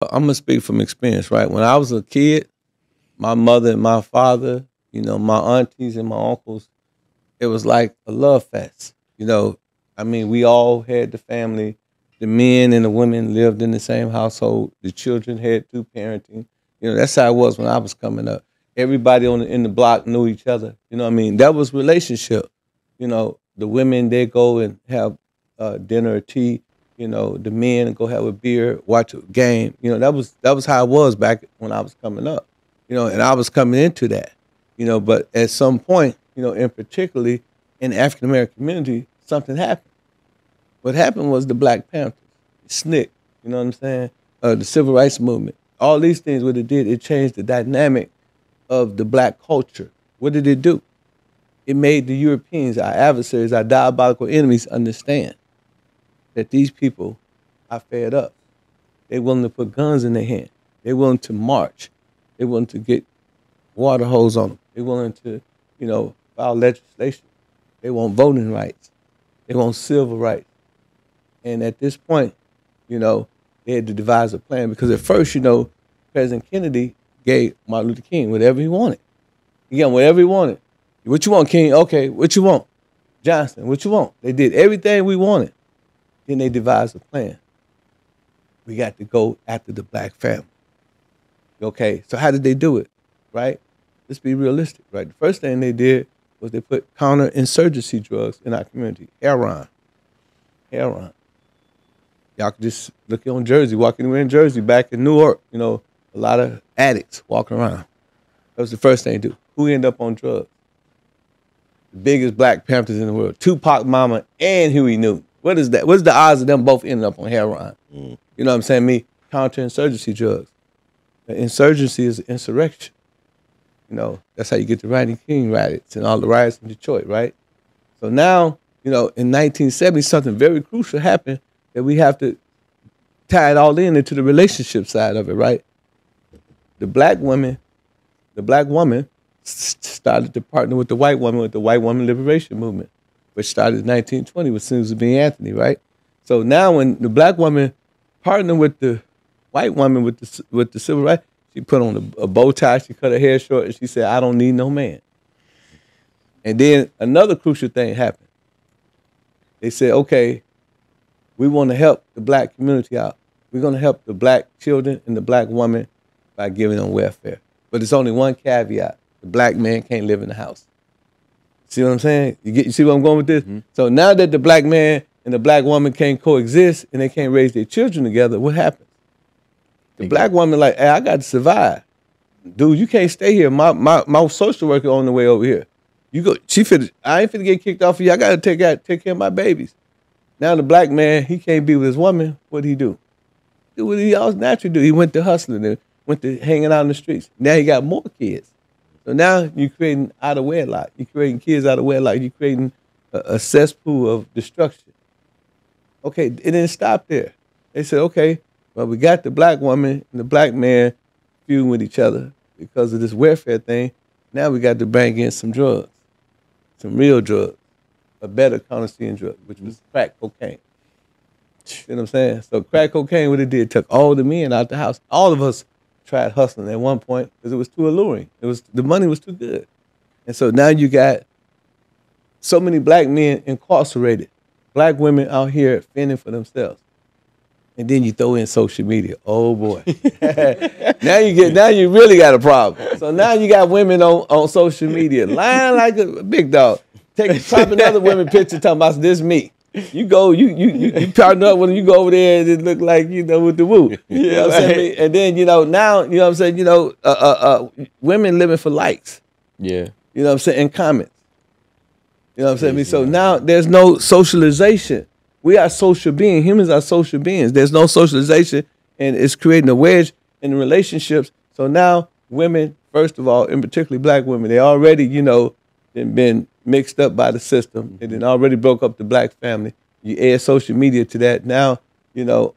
I'm gonna speak from experience, right? When I was a kid, my mother and my father, my aunties and my uncles, it was like a love fest. I mean, we all had the family. The men and the women lived in the same household. The children had two parenting. That's how it was when I was coming up. Everybody in the block knew each other. You know what I mean? That was relationship. The women, they go and have dinner or tea. The men go have a beer, watch a game. That was how it was back when I was coming up. And I was coming into that. But at some point, in particularly in the African American community, something happened. What happened was the Black Panthers, SNCC, you know what I'm saying? The Civil Rights Movement. All these things, what it did, it changed the dynamic of the black culture. What did it do? It made the Europeans, our adversaries, our diabolical enemies, understand that these people are fed up. They're willing to put guns in their hand. They're willing to march. They're willing to get water hose on them. They're willing to, file legislation. They want voting rights. They want civil rights. And at this point, they had to devise a plan because at first, President Kennedy gave Martin Luther King whatever he wanted. He got whatever he wanted. What you want, King? Okay, what you want? Johnson, what you want? They did everything we wanted. Then they devised a plan. We got to go after the black family. Okay, so how did they do it, right? Let's be realistic, right? The first thing they did was they put counterinsurgency drugs in our community. Heroin. Y'all could just look on Jersey, walk anywhere in Jersey, back in Newark, a lot of addicts walking around. That was the first thing they do. Who ended up on drugs? The biggest Black Panthers in the world, Tupac Mama and Huey Newton. What is that? What's the odds of them both ending up on heroin? You know what I'm saying? Counterinsurgency drugs. The insurgency is insurrection. That's how you get the Rodney King riots and all the riots in Detroit, right? So now, in 1970, something very crucial happened that we have to tie it all into the relationship side of it, right? The black woman started to partner with the white woman with the white woman liberation movement, which started in 1920 with Susan B. Anthony, right? So now when the black woman partnered with the white woman with the civil rights, she put on a bow tie, she cut her hair short, and she said, I don't need no man. And then another crucial thing happened. They said, okay, we want to help the black community out. We're going to help the black children and the black woman by giving them welfare. But there's only one caveat. The black man can't live in the house. See what I'm saying? You see where I'm going with this? Mm-hmm. So now that the black man and the black woman can't coexist and they can't raise their children together, what happens? The black woman like, hey, I got to survive. Dude, you can't stay here. My social worker on the way over here. You go. I ain't finna get kicked off of you. I got to take care of my babies. Now the black man, he can't be with his woman. What'd he do? Do what he always naturally do. He went to hustling and went to hanging out in the streets. Now he got more kids. So now you're creating out of wedlock. You're creating kids out of wedlock. You're creating a cesspool of destruction. Okay, it didn't stop there. They said, okay, well, we got the black woman and the black man feuding with each other because of this welfare thing. Now we got to bring in some drugs, some real drugs, a better counterfeit drug, which was crack cocaine. You know what I'm saying? So crack cocaine, what it did, took all the men out the house. All of us tried hustling at one point because it was too alluring. The money was too good. And so now you got so many black men incarcerated, black women out here fending for themselves. And then you throw in social media. Oh boy. now you really got a problem. So now you got women on social media lying like a big dog. Type another women picture talking about this me. You go, you partner up when you go over there and it look like, with the woo. You know what I'm saying? And then, now, you know what I'm saying, women living for likes. Yeah. You know what I'm saying? And comments. You know what I'm saying? So now there's no socialization. We are social beings. Humans are social beings. There's no socialization, and it's creating a wedge in the relationships. So now women, first of all, and particularly black women, they already, been mixed up by the system. It then already broke up the black family. You add social media to that. Now,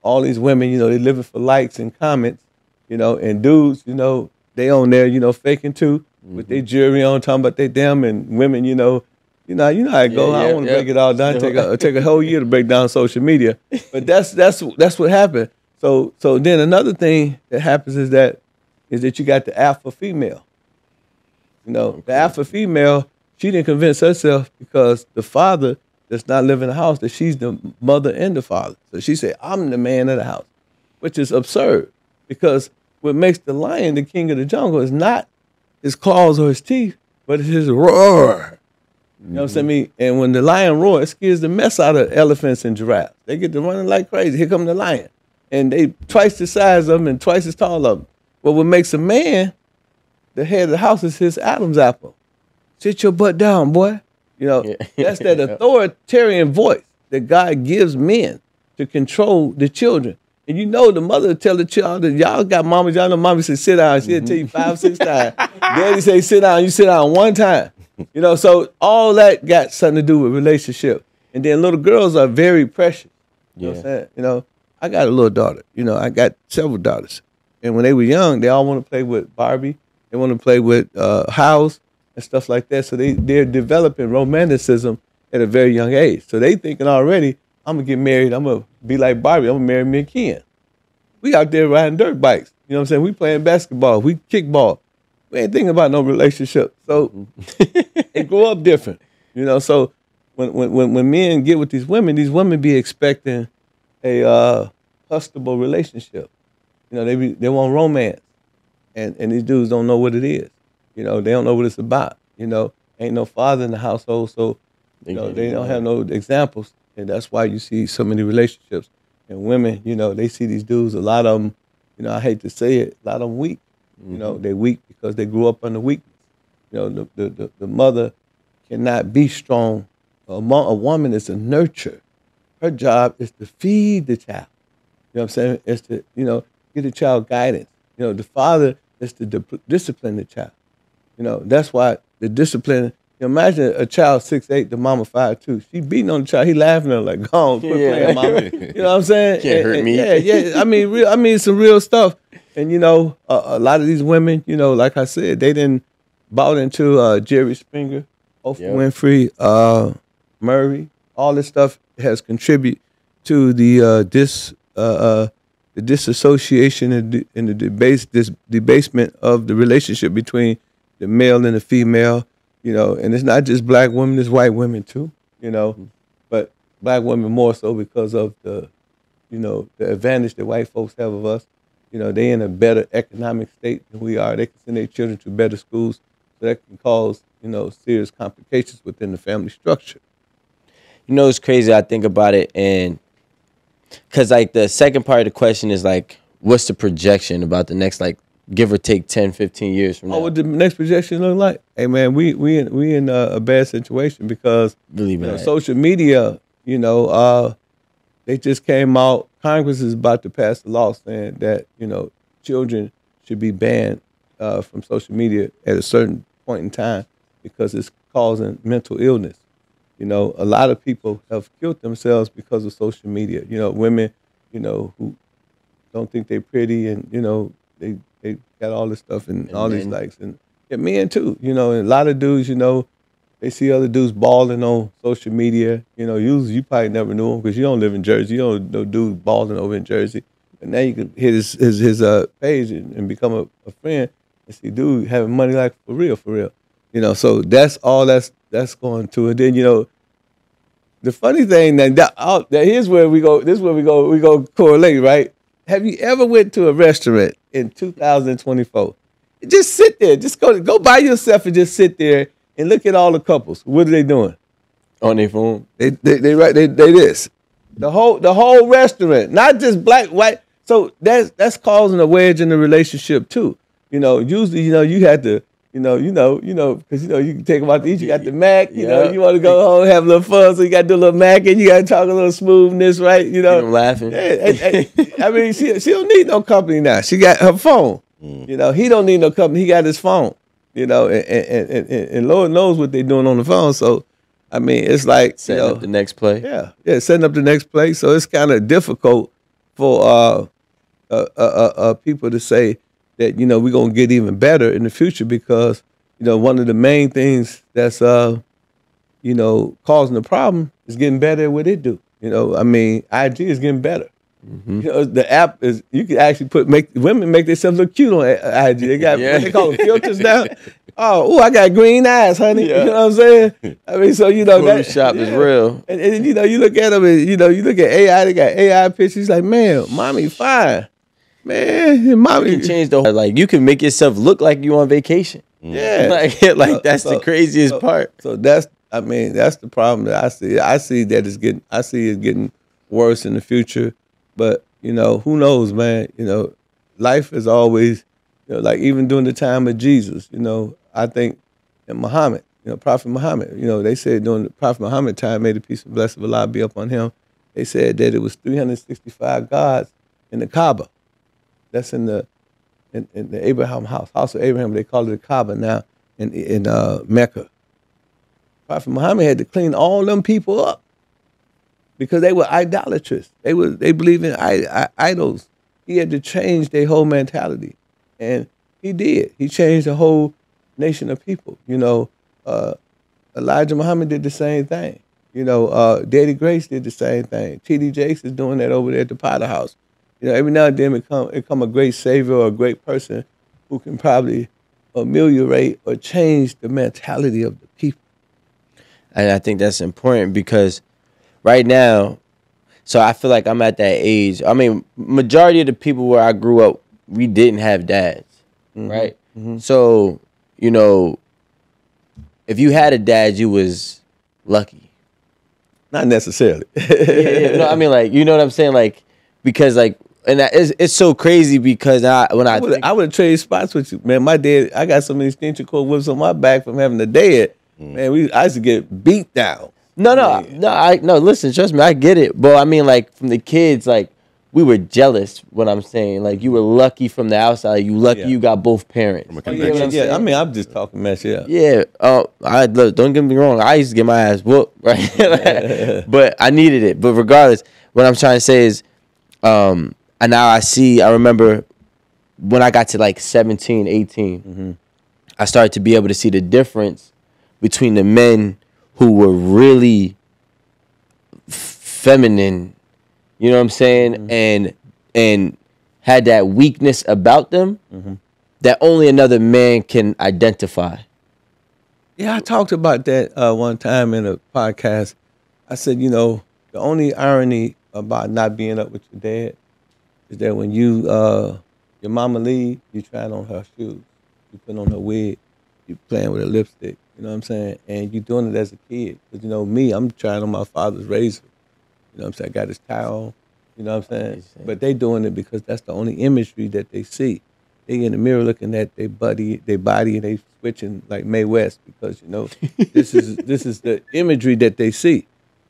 all these women, they living for likes and comments, and dudes, they on there, faking too, with their jewelry on, talking about they them, and women, you know how it goes. I don't want to break it all down. Take a whole year to break down social media. But that's what happened. So then another thing that happens is that you got the alpha female. You know, the alpha female, she didn't convince herself because the father does not live in the house that she's the mother and the father. So she said, I'm the man of the house, which is absurd because what makes the lion the king of the jungle is not his claws or his teeth, but it's his roar. You know what I'm saying? And when the lion roars, it scares the mess out of elephants and giraffes. They get to running like crazy. Here come the lion. And they twice the size of them and twice as tall of them. But what makes a man the head of the house is his Adam's apple. Sit your butt down, boy. You know, that's that authoritarian voice that God gives men to control the children. And you know the mother will tell the child that y'all got mamas, y'all know mommy said sit down. She'll tell you 5, 6 times. Daddy say sit down, you sit down one time. You know, so all that got something to do with relationship. And then little girls are very precious. You know what I'm saying? You know, I got a little daughter. You know, I got several daughters. And when they were young, they all want to play with Barbie. They want to play with House and stuff like that. So they're developing romanticism at a very young age. So they thinking already, I'm going to get married. I'm going to be like Barbie. I'm going to marry me and Ken. We out there riding dirt bikes. You know what I'm saying? We playing basketball. We kickball. We ain't thinking about no relationship. So they grow up different. You know, so when men get with these women be expecting a hustable relationship. You know, they want romance. And these dudes don't know what it is. You know, they don't know what it's about. You know, ain't no father in the household, so you know, they don't have no examples. And that's why you see so many relationships. And women, you know, they see these dudes, a lot of them, you know, I hate to say it, a lot of them weak. You know, they're weak because they grew up under weakness. You know, the mother cannot be strong. A woman is a nurture. Her job is to feed the child. You know what I'm saying? It's to, you know, give the child guidance. You know, the father is to discipline the child. You know, that's why the discipline, you know, imagine a child 6'8", the mama 5'2". She beating on the child, he laughing at her like, go on, quit playing, mama. You know what I'm saying? Can't hurt me. Yeah. I mean, some real stuff. And, you know, a lot of these women, you know, like I said, they didn't bought into Jerry Springer, Oprah Winfrey, Murray. All this stuff has contributed to the disassociation and the debasement of the relationship between the male and the female, you know, and it's not just black women, it's white women too, you know, but black women more so because of the, you know, the advantage that white folks have of us. You know, they in a better economic state than we are. They can send their children to better schools, so that can cause, you know, serious complications within the family structure. You know, it's crazy. I think about it, and because like the second part of the question is like, what's the projection about the next, like, give or take 10, 15 years from now? What the next projection look like? Hey man, we in a bad situation because Really you know, bad. social media. You know, they just came out. Congress is about to pass a law saying that, you know, children should be banned from social media at a certain point in time because it's causing mental illness. You know, a lot of people have killed themselves because of social media. You know, women, you know, who don't think they're pretty, and you know, they got all this stuff and all these likes, and men too. You know, and a lot of dudes, you know, they see other dudes balling on social media. You know, you probably never knew him because you don't live in Jersey. You don't know dudes balling over in Jersey, and now you can hit his page and become a friend and see dude having money like for real. You know, so that's all that's going to it. Then, you know, the funny thing that here's where we go. This is where we go correlate, right? Have you ever went to a restaurant in 2024? Just sit there. Just go by yourself and just sit there and look at all the couples. What are they doing? On their phone? They this. The whole restaurant, not just black, white. So that's causing a wedge in the relationship too. You know, usually, you know, you had to, you know, because, you know, you can take them out to eat. You got the Mac, you know, you want to go home, have a little fun, so you got to do a little Mac, and you got to talk a little smoothness, right? You know, laughing. I mean, she don't need no company now. She got her phone. You know, he don't need no company. He got his phone. You know, and Lord knows what they're doing on the phone. So, I mean, it's like Setting up the next play. Yeah, setting up the next play. So it's kind of difficult for people to say that, you know, we're going to get even better in the future because, you know, one of the main things that's, you know, causing the problem is getting better at what it do. You know, I mean, IG is getting better. You know, the app is, you can actually make women make themselves look cute on IG. They got what they call them filters now. Oh, I got green eyes, honey. Yeah. You know what I'm saying? I mean, so you know that Photoshop is real. And you know, you look at them, and you know, you look at AI. They got AI pictures. Like, man, mommy fine, man, mommy. You can change the whole, like you can make yourself look like you on vacation. Yeah, like that's the craziest part. So that's, I mean, that's the problem that I see. I see that it's getting worse in the future. But you know, who knows, man? You know, life is always, you know, like even during the time of Jesus. You know, I think in Muhammad, you know, Prophet Muhammad. You know, they said during the Prophet Muhammad time, may the peace and blessing of Allah be upon him. They said that it was 365 gods in the Kaaba. That's in the Abraham house of Abraham. They call it the Kaaba now in Mecca. Prophet Muhammad had to clean all them people up because they were idolatrous. They believed in idols. He had to change their whole mentality, and he did. He changed the whole nation of people. You know, Elijah Muhammad did the same thing. You know, Daddy Grace did the same thing. T.D. Jakes is doing that over there at the Potter House. You know, every now and then it come a great savior or a great person who can probably ameliorate or change the mentality of the people. And I think that's important because right now, so I feel like I'm at that age. I mean, majority of the people where I grew up, we didn't have dads, right? Mm-hmm. So, you know, if you had a dad, you was lucky. Not necessarily. Yeah. No, I mean, like, you know what I'm saying? Like, because like, and it's so crazy because I would have traded spots with you, man. My dad, I got so many extension cord whips on my back from having a dad. Man, I used to get beat down. No. Listen, trust me, I get it. But I mean, like from the kids, like we were jealous. What I'm saying, like you were lucky from the outside. You lucky you got both parents. I mean, I'm just talking mess. Yeah. Yeah. Look, don't get me wrong. I used to get my ass whooped, right? But I needed it. But regardless, what I'm trying to say is, and now I remember when I got to like 17, 18, I started to be able to see the difference between the men who were really feminine, you know what I'm saying, and had that weakness about them that only another man can identify. Yeah, I talked about that one time in a podcast. I said, you know, the only irony about not being up with your dad is that when your mama leave, you trying on her shoes, you put on her wig, you playing with her lipstick, you know what I'm saying? And you doing it as a kid. Because, you know, me, I'm trying on my father's razor. You know what I'm saying? I got his tie on, you know what I'm saying? But they doing it because that's the only imagery that they see. They in the mirror looking at their body, and they switching like Mae West because, you know, this is the imagery that they see.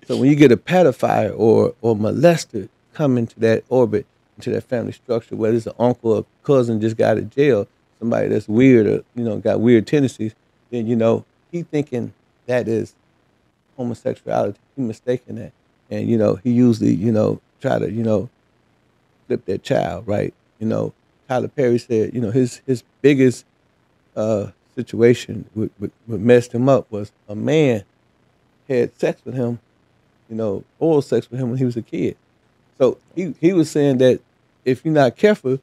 So when you get a pedophile or molester come into that orbit, into that family structure, whether it's an uncle or cousin just got out of jail, somebody that's weird or, you know, got weird tendencies, then, you know, he thinking that is homosexuality. He mistaken that. And, you know, he usually, you know, try to, you know, flip that child, right? You know, Tyler Perry said, you know, his biggest situation what messed him up was a man had sex with him, you know, oral sex with him when he was a kid. So he was saying that if you're not careful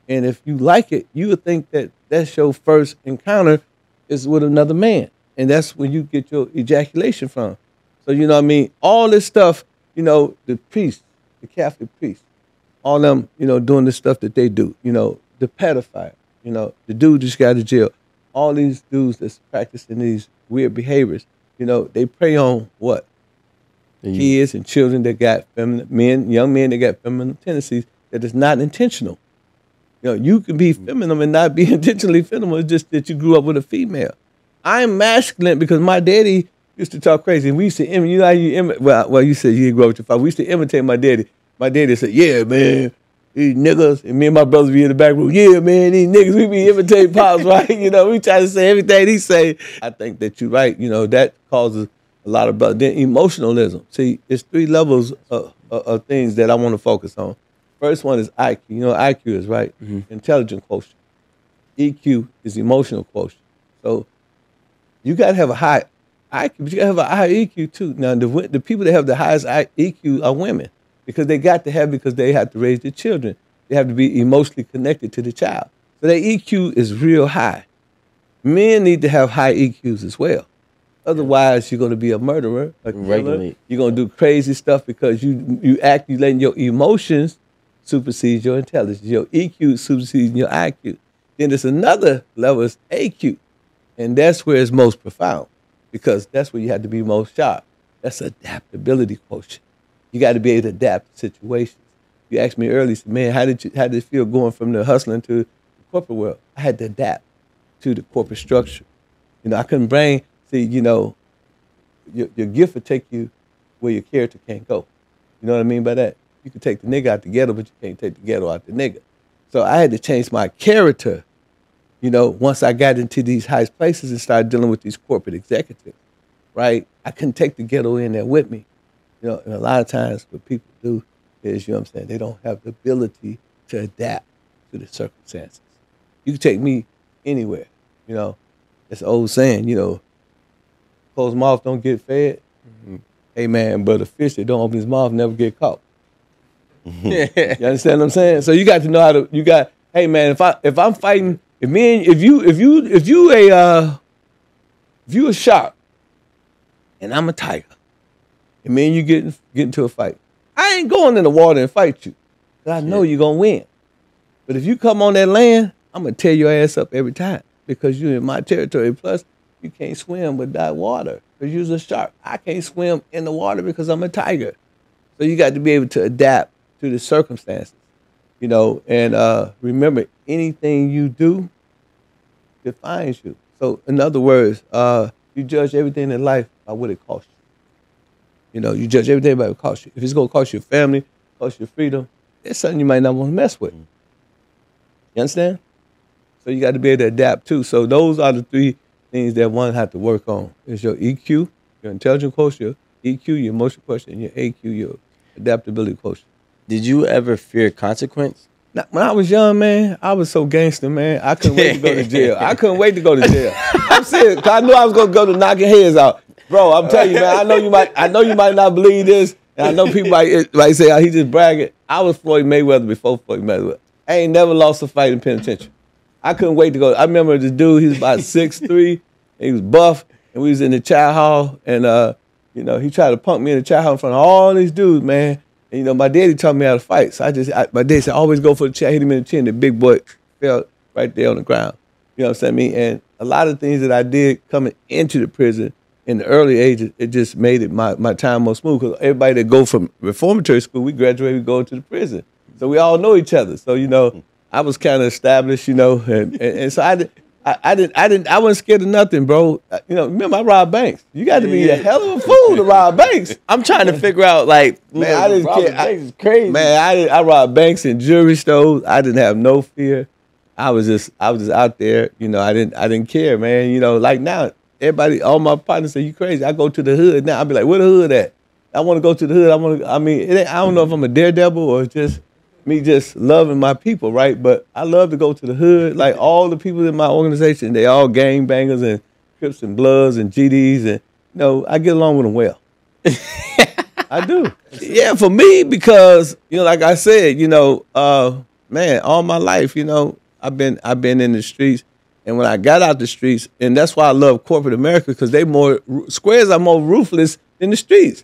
and if you like it, you would think that that's your first encounter is with another man. And that's when you get your ejaculation from. So, you know what I mean? All this stuff, you know, the priests, the Catholic priests, all them, you know, doing the stuff that they do, you know, the pedophile, you know, the dude just got out of jail. All these dudes that's practicing these weird behaviors, you know, they prey on what? Kids and children that got feminine, young men that got feminine tendencies that is not intentional. You know, you can be feminine and not be intentionally feminine. It's just that you grew up with a female. I'm masculine because my daddy used to talk crazy. And we used to imitate, you know how you imitate, well, you said you didn't grow up with your father. We used to imitate my daddy. My daddy said, yeah, man, these niggas. And me and my brothers be in the back room, yeah, man, these niggas. We be imitating Pops, right? You know, we try to say everything he say. I think that you're right. You know, that causes a lot of brothers. Then emotionalism. See, it's 3 levels of things that I want to focus on. First one is IQ. You know what IQ is, right? Intelligent quotient. EQ is emotional quotient. So you got to have a high IQ, but you got to have a high EQ too. Now, the people that have the highest EQ are women. because they got to have because they have to raise their children. They have to be emotionally connected to the child. So their EQ is real high. Men need to have high EQs as well. Otherwise, you're going to be a murderer, a killer. Regulate. You're going to do crazy stuff because you letting your emotions supersede your intelligence. Your EQ supersedes your IQ. Then there's another level, is AQ. And that's where it's most profound because that's where you have to be most sharp. That's adaptability quotient. You got to be able to adapt to situations. You asked me earlier, said, man, how did it feel going from the hustling to the corporate world? I had to adapt to the corporate structure. I couldn't your gift will take you where your character can't go. You know what I mean by that? You can take the nigga out the ghetto, but you can't take the ghetto out the nigga. So I had to change my character, once I got into these high places and started dealing with these corporate executives, right? I couldn't take the ghetto in there with me. And a lot of times what people do is, they don't have the ability to adapt to the circumstances. You can take me anywhere, It's an old saying, closed mouth don't get fed. Mm-hmm. Hey, man, but a fish that don't open his mouth never get caught. Mm-hmm. You understand what I'm saying? So you got to know how to, hey, man, if I'm fighting, if you a shark and I'm a tiger, and me and you get into a fight, I ain't going in the water and fight you. Cause I know you're going to win. But if you come on that land, I'm going to tear your ass up every time because you're in my territory. Plus, you can't swim with that water because you're a shark. I can't swim in the water because I'm a tiger. So you got to be able to adapt to the circumstances, and remember, anything you do defines you. So in other words, you judge everything in life by what it costs you. You judge everything by what it costs you. If it's going to cost your family, cost your freedom, it's something you might not want to mess with. You understand? So you got to be able to adapt too. So those are the three things that one have to work on. It's your EQ, your intelligence quotient, your EQ, your emotion quotient, and your AQ, your adaptability quotient. Did you ever fear consequence? Now, when I was young, man, I was so gangster, man. I couldn't wait to go to jail. I'm serious. Cause I knew I was gonna go to knocking heads out. Bro, I'm telling you, man, I know you might not believe this, and I know people might say, oh, he just bragging. I was Floyd Mayweather before Floyd Mayweather. I ain't never lost a fight in penitentiary. I couldn't wait to go. I remember this dude, he was about 6'3", he was buff, and we was in the chow hall, and he tried to punk me in the chow hall in front of all these dudes, man. And my daddy taught me how to fight. So my daddy said, always go for the chair, hit him in the chin. The big boy fell right there on the ground. You know what I'm saying? And a lot of things that I did coming into the prison in the early ages, it just made it my time more smooth. Because everybody that go from reformatory school, we graduate, we go to the prison. So we all know each other. So, I was kind of established, and so I wasn't scared of nothing, bro. Remember I robbed banks. You got to be a hell of a fool to rob banks. I'm trying to figure out, man, I didn't care. Banks is crazy. Man, I robbed banks and jewelry stores. I didn't have no fear. I was just out there. I didn't care, man. Like now, everybody, all my partners say you crazy. I go to the hood now. I be like, where the hood at? I want to go to the hood. I don't know if I'm a daredevil or just me just loving my people, right? But I love to go to the hood. Like all the people in my organization, they all gang bangers and Crips and Bloods and GDs, and I get along with them well. I do. Yeah, for me, because like I said, man, all my life, I've been in the streets, and when I got out the streets, and that's why I love corporate America, because squares are more ruthless than the streets.